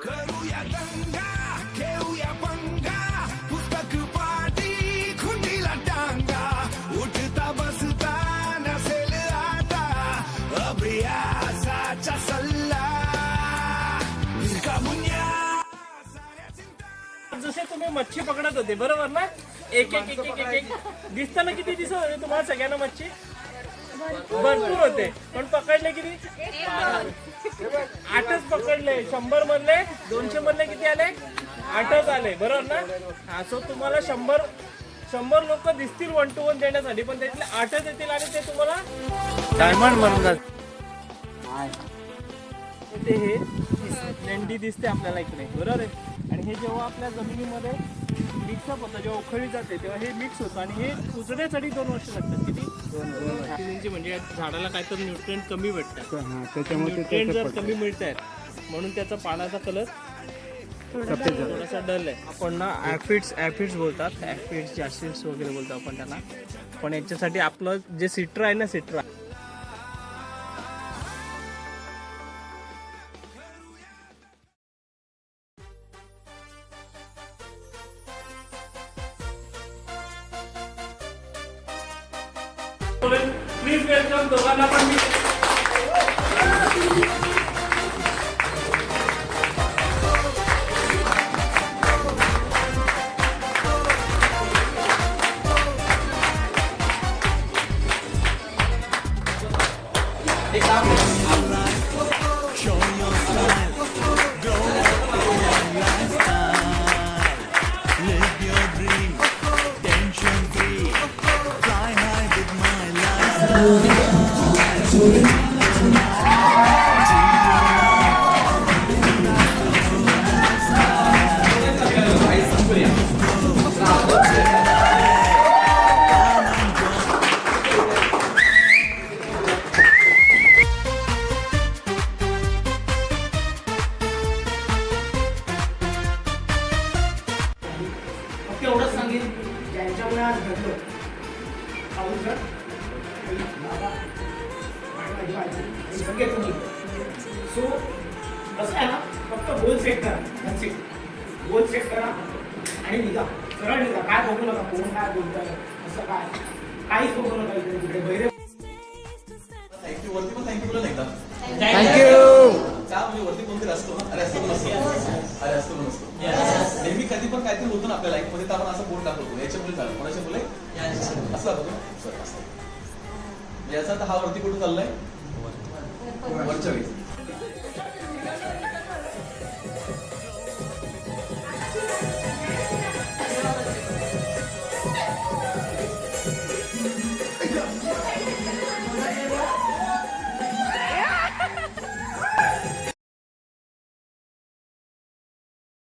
करूया दंगा घेऊया पंगा पुस्तक पाटी खुंडीला टांगा उठता बसता नसेल आता अभ्यासाचा सल्ला जसे तुम्ही मच्छी पकडत होते बरोबर ना एक एक एक एक एक दिसताना किती दिसत होते तुम्हाला सगळ्यांना मच्छी भरपूर होते पण पकडले किती 8च पकडले 100 मधले 200 मधले किती आले 8च आले बरोबर ना हा सो तुम्हाला 100 लोक दिसतील 1 to 1 देण्यासाठी पण त्यातले 8च येतील आणि ते तुम्हाला डायमंड म्हणतात ते हे लेंडी दिसते आपल्याला इकडे बरोबर आहे आणि हे जेव्हा आपल्या जमिनीमध्ये मिक्सअप होतं जेव्हा उखळली जाते तेव्हा हे मिक्स होतं आणि हे कुजण्यासाठी 2 वर्ष लागतात किती 2 म्हणजे या झाडाला काहीतरी न्यूट्रिएंट कमी भेटतात न्यूट्रिएंट जर कमी मिळत आहेत म्हणून त्याचा पानाचा कलर थोडासा डल आहे आपण ना ॲफिड्स बोलतात ॲफिड्स जासिड्स वगैरे बोलतो आपण त्यांना पण याच्यासाठी आपलं जे सिट्रा आहे ना सिट्रा प्लीज वेलकम दोघांना पण मी एवढंच सांगेन ज्यांच्यामुळे आज घडलं सो कसं आहे ना फक्त गोल सेट करा गोल सेट करा आणि निघा सरळ निघा काय बघू नका कोण काय बोलताय असं काय काहीच बघू नका इकडे तिकडे बहिरे थँक्यू वरती पण थँक्यू बोला एकदा थँक्यू त्या म्हणजे वरती कोणतरी असतो ना अरे असतो नसतो अरे असतो नसतो नेहमी कधी पण काहीतरी होतं ना आपल्या लाईफ मध्ये तर आपण असं बोर्ड टाकतो याच्या मुले झालं कोणाच्या मुले असं दाखवतो याचा तर हा वरती कुठून चाललाय वरच्या वेळी